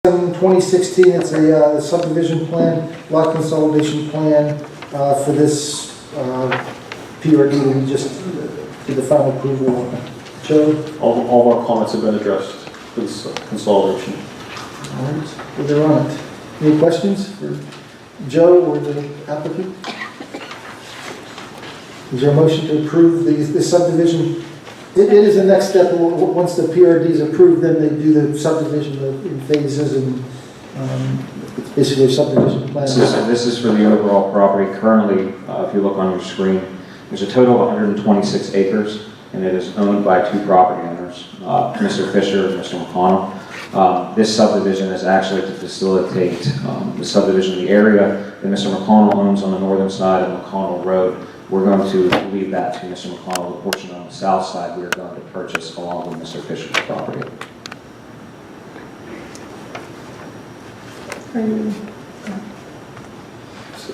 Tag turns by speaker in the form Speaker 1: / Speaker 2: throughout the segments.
Speaker 1: 2016, it's a subdivision plan, lot consolidation plan for this PRD that we just did the final approval on. Joe?
Speaker 2: All of our comments have been addressed for this consolidation.
Speaker 1: All right, well, they're on it. Any questions for Joe or the applicant? Is there a motion to approve the subdivision? It is the next step. Once the PRD is approved, then they do the subdivision in phases, and it's basically a subdivision plan.
Speaker 3: This is for the overall property. Currently, if you look on your screen, there's a total of 126 acres, and it is owned by two property owners, Mr. Fisher and Mr. McConnell. This subdivision is actually to facilitate the subdivision of the area that Mr. McConnell owns on the northern side of McConnell Road. We're going to leave that to Mr. McConnell. The portion on the south side we are going to purchase along with Mr. Fisher's property.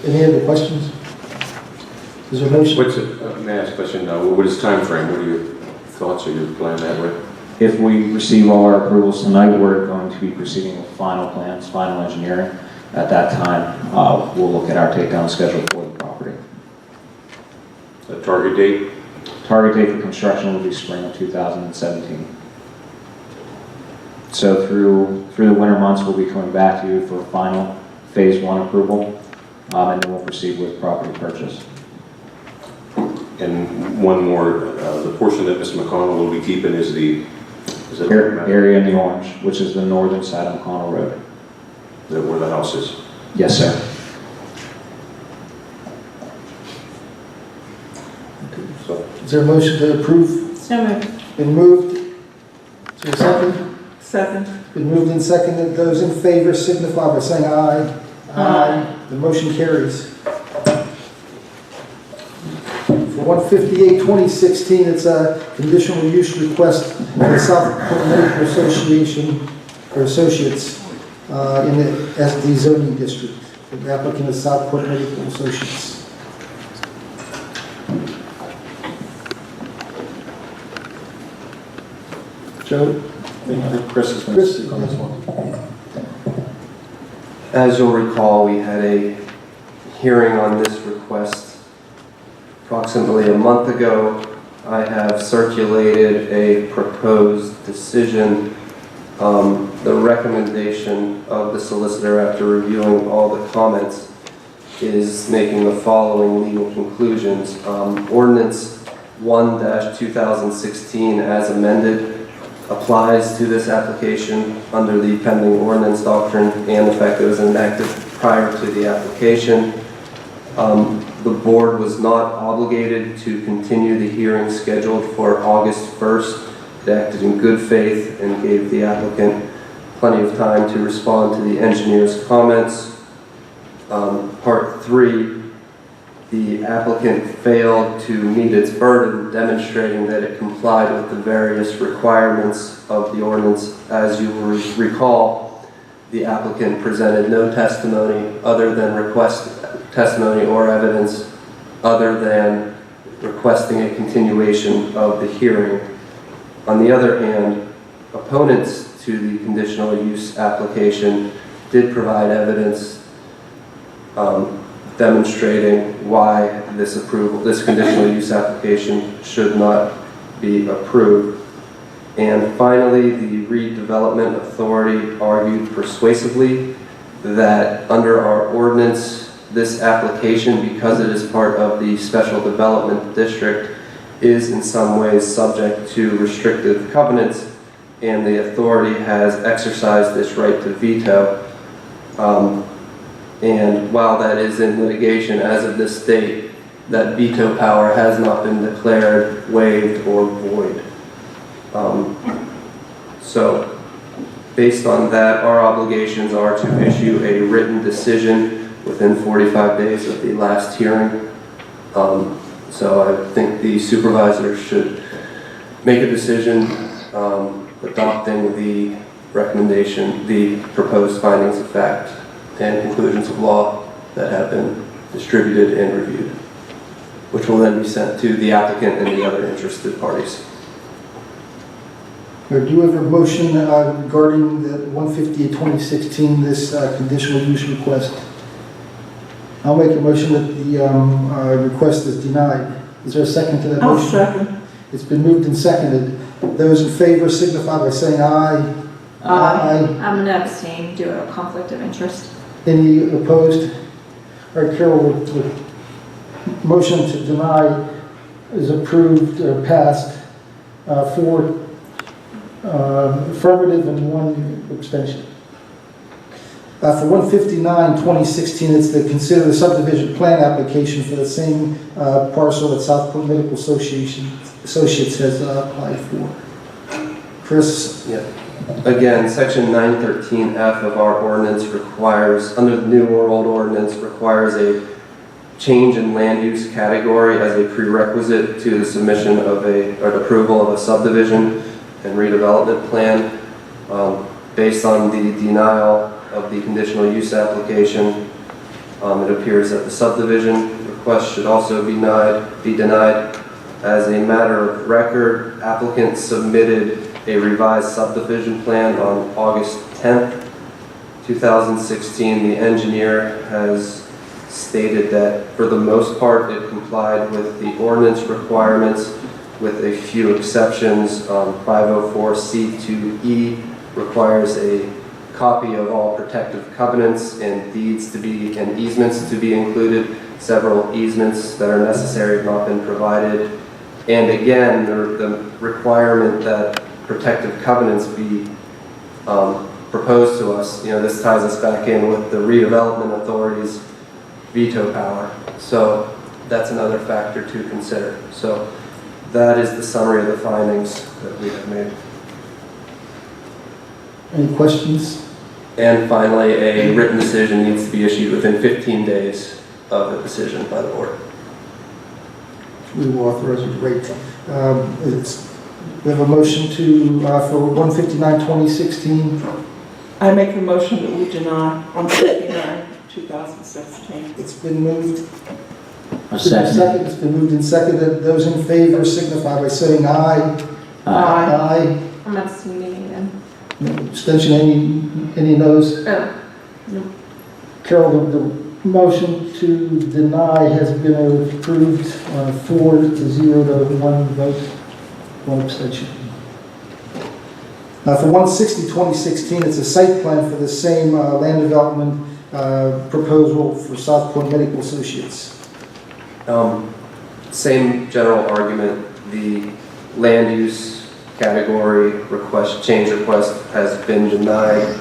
Speaker 1: Any other questions? Is there a motion?
Speaker 4: May I ask a question? What is time frame? What are your thoughts or your plan that way?
Speaker 3: If we receive all our approvals tonight, we're going to be proceeding with final plans, final engineering. At that time, we'll look at our takedown schedule for the property.
Speaker 4: A target date?
Speaker 3: Target date for construction will be spring of 2017. So through the winter months, we'll be coming back to you for final phase 1 approval, and then we'll proceed with property purchase.
Speaker 4: And one more, the portion that Mr. McConnell will be keeping is the
Speaker 3: Area in the orange, which is the northern side of McConnell Road.
Speaker 4: where the house is.
Speaker 3: Yes, sir.
Speaker 4: So,
Speaker 1: Is there a motion to approve?
Speaker 5: So moved.
Speaker 1: Been moved. Is there a second?
Speaker 5: Second.
Speaker 1: Been moved and seconded. Those in favor signify by saying aye.
Speaker 5: Aye.
Speaker 1: The motion carries. For 158-2016, it's a conditional use request for the Southpointe Medical Association or Associates in the SD zoning district. The applicant is Southpointe Medical Associates. Joe?
Speaker 2: I think Chris is going to speak on this one.
Speaker 6: As you'll recall, we had a hearing on this request approximately a month ago. I have circulated a proposed decision. The recommendation of the solicitor after reviewing all the comments is making the following legal conclusions. Ordinance 1-2016 as amended applies to this application under the pending ordinance doctrine and the fact that it was enacted prior to the application. The board was not obligated to continue the hearing scheduled for August 1st. It acted in good faith and gave the applicant plenty of time to respond to the engineer's comments. Part 3, the applicant failed to meet its burden demonstrating that it complied with the various requirements of the ordinance. As you will recall, the applicant presented no testimony other than testimony or evidence other than requesting a continuation of the hearing. On the other hand, opponents to the conditional use application did provide evidence demonstrating why this conditional use application should not be approved. And finally, the redevelopment authority argued persuasively that under our ordinance, this application, because it is part of the special development district, is in some ways subject to restrictive covenants, and the authority has exercised its right to veto. And while that is in litigation as of this date, that veto power has not been declared waived or void. So based on that, our obligations are to issue a written decision within 45 days of the last hearing. So I think the supervisors should make a decision adopting the recommendation, the proposed findings of fact and conclusions of law that have been distributed and reviewed, which will then be sent to the applicant and the other interested parties.
Speaker 1: Do you have a motion regarding the 158-2016, this conditional use request? I'll make a motion that the request is denied. Is there a second to that
Speaker 5: I'll
Speaker 1: motion?
Speaker 5: second.
Speaker 1: It's been moved and seconded. Those in favor signify by saying aye.
Speaker 7: I'm going to abstain due to a conflict of interest.
Speaker 1: Any opposed? All right, Carol, the motion to deny is approved or passed, 4 affirmative and 1 abstention. For 159-2016, it's the consider the subdivision plan application for the same parcel that Southpointe Medical Associates has applied for. Chris?
Speaker 6: Yeah. Again, section 913F of our ordinance requires, under the new or old ordinance, requires a change in land use category as a prerequisite to the submission of or approval of a subdivision and redevelopment plan. Based on the denial of the conditional use application, it appears that the subdivision request should also be denied. As a matter of record, applicant submitted a revised subdivision plan on August 10th, 2016. The engineer has stated that for the most part it complied with the ordinance requirements with a few exceptions. 504C2E requires a copy of all protective covenants and deeds to be, and easements to be included. Several easements that are necessary have not been provided. And again, the requirement that protective covenants be proposed to us, this ties us back in with the redevelopment authority's veto power. So that's another factor to consider. So that is the summary of the findings that we have made.
Speaker 1: Any questions?
Speaker 6: And finally, a written decision needs to be issued within 15 days of the decision by the board.
Speaker 1: We will authorize it. Great. We have a motion to for 159-2016.
Speaker 5: I make a motion that we deny 159-2016.
Speaker 1: It's been moved.
Speaker 3: A second.
Speaker 1: It's been moved and seconded. Those in favor signify by saying aye. Aye.
Speaker 7: I'm abstaining again.
Speaker 1: Abstention, any noes?
Speaker 7: Oh,
Speaker 1: Carol, the motion to deny has been approved, 4-0 to 1 vote, 1 abstention. For 160-2016, it's a site plan for the same land development proposal for Southpointe Medical Associates.
Speaker 6: Same general argument. The land use category change request has been denied.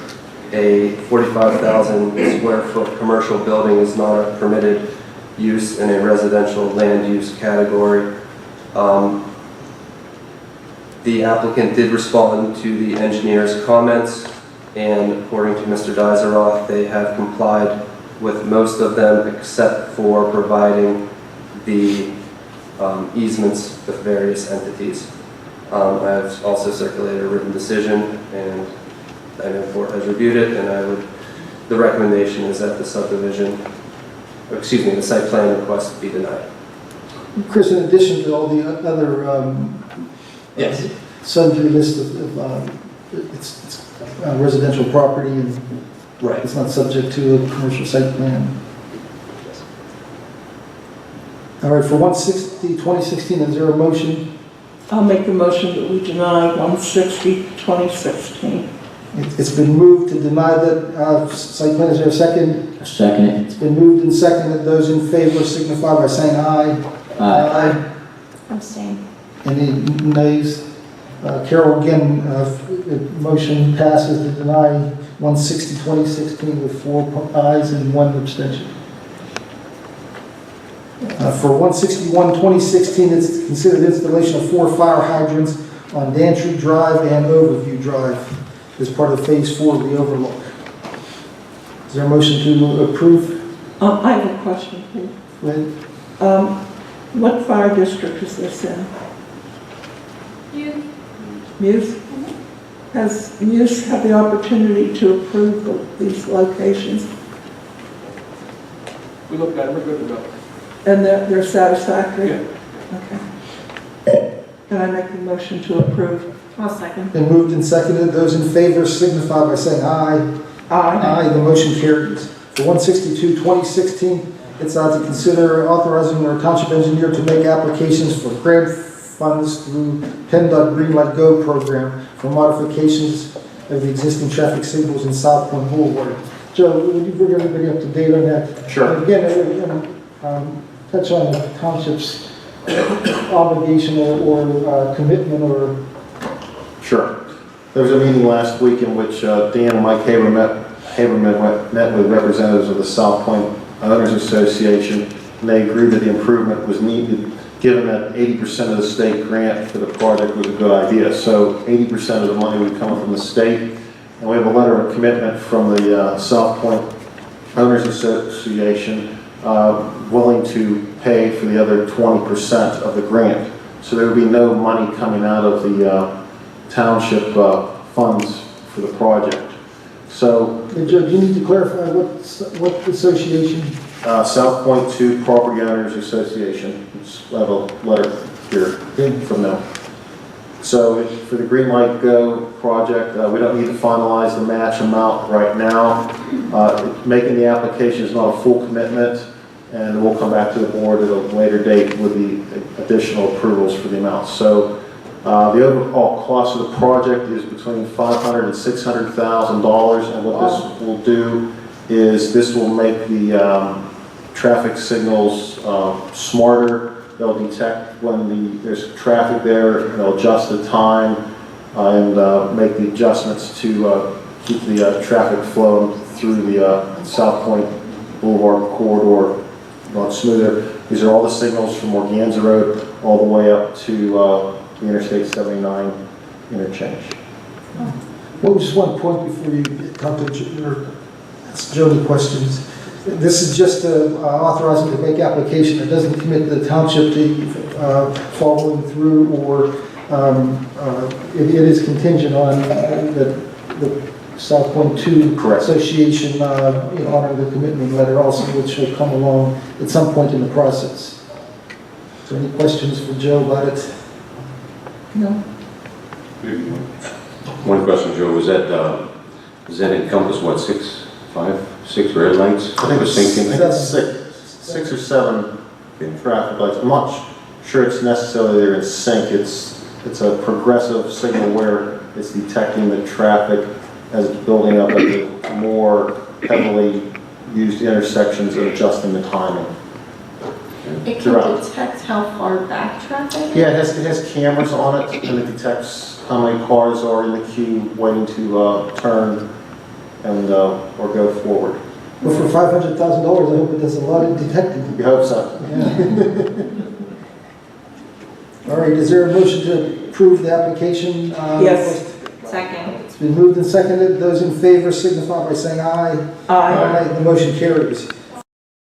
Speaker 6: A 45,000 square foot commercial building is not a permitted use in a residential land use category. The applicant did respond to the engineer's comments, and according to Mr. Deiseroth, they have complied with most of them except for providing the easements with various entities. I've also circulated a written decision, and I know the board has reviewed it, and the recommendation is that the the site plan request be denied.
Speaker 1: Chris, in addition to all the other
Speaker 6: Yes.
Speaker 1: sundry list of it's residential property and
Speaker 6: Right.
Speaker 1: it's not subject to a commercial site plan. All right, for 160-2016, is there a motion?
Speaker 5: I'll make a motion that we deny 160-2016.
Speaker 1: It's been moved to deny that site plan. Is there a second?
Speaker 3: A second.
Speaker 1: It's been moved and seconded. Those in favor signify by saying aye. Aye.
Speaker 7: abstain.
Speaker 1: Any nays? Carol, again, motion passes to deny 160-2016 with 4 ayes and 1 abstention. For 161-2016, it's considered installation of 4 fire hydrants on Dantry Drive and Overview Drive as part of Phase 4 of the overlook. Is there a motion to approve?
Speaker 5: I have a question, please.
Speaker 1: Fred?
Speaker 5: What fire district is this in? Muse? Has Muse had the opportunity to approve these locations?
Speaker 8: We looked at it, we're good to go.
Speaker 5: And they're satisfactory?
Speaker 8: Yeah.
Speaker 5: Okay. Can I make a motion to approve
Speaker 7: I'll second.
Speaker 1: Been moved and seconded. Those in favor signify by saying aye.
Speaker 5: Aye.
Speaker 1: The motion carries. For 162, 2016, it's to consider authorizing our township engineer to make applications for grant funds through PennDOT Green Light Go program for modifications of the existing traffic signals in Southpointe Boulevard. Joe, would you bring everybody up to date on that?
Speaker 2: Sure.
Speaker 1: And again, touch on the township's obligation or commitment or...
Speaker 2: Sure. There was a meeting last week in which Dan and Mike Haberman met with representatives of the Southpointe Owners Association, and they agreed that the improvement was needed, given that 80% of the state grant for the project was a good idea. So 80% of the money would come from the state, and we have a letter of commitment from the Southpointe Owners Association willing to pay for the other 20% of the grant. So there would be no money coming out of the township funds for the project. So,
Speaker 1: Hey, Joe, do you need to clarify what association?
Speaker 2: Southpointe 2 Property Owners Association. I have a letter here from them. So for the Green Light Go project, we don't need to finalize the match amount right now. Making the application is not a full commitment, and we'll come back to the board at a later date with the additional approvals for the amount. So the overall cost of the project is between $500,000 and $600,000, and what this will do is this will make the traffic signals smarter. They'll detect when there's traffic there, and they'll adjust the time and make the adjustments to keep the traffic flowing through the Southpointe Boulevard corridor a lot smoother. These are all the signals from Organza Road all the way up to the Interstate 79 interchange.
Speaker 1: Well, just one point before you talk to ask Jody questions. This is just authorizing to make application. It doesn't commit the township to following through, or it is contingent on the Southpointe 2
Speaker 2: Correct.
Speaker 1: Association honoring the commitment letter also, which will come along at some point in the process. So any questions for Joe about it? No?
Speaker 4: One question, Joe, does that encompass what, six red lights?
Speaker 2: I think it's
Speaker 4: Sinking?
Speaker 2: six or seven traffic lights. I'm not sure it's necessarily they're in sync. It's a progressive signal where it's detecting the traffic as it's building up at the more heavily used intersections and adjusting the timing.
Speaker 7: It
Speaker 2: Throughout.
Speaker 7: can detect how far back traffic is?
Speaker 2: Yeah, it has cameras on it, and it detects how many cars are in the queue waiting to turn and or go forward.
Speaker 1: Well, for $500,000, I hope it does a lot of detecting.
Speaker 2: We hope so.
Speaker 1: All right, is there a motion to approve the application?
Speaker 5: Yes.
Speaker 7: Second.
Speaker 1: It's been moved and seconded. Those in favor signify by saying aye.
Speaker 5: Aye.
Speaker 1: The motion carries.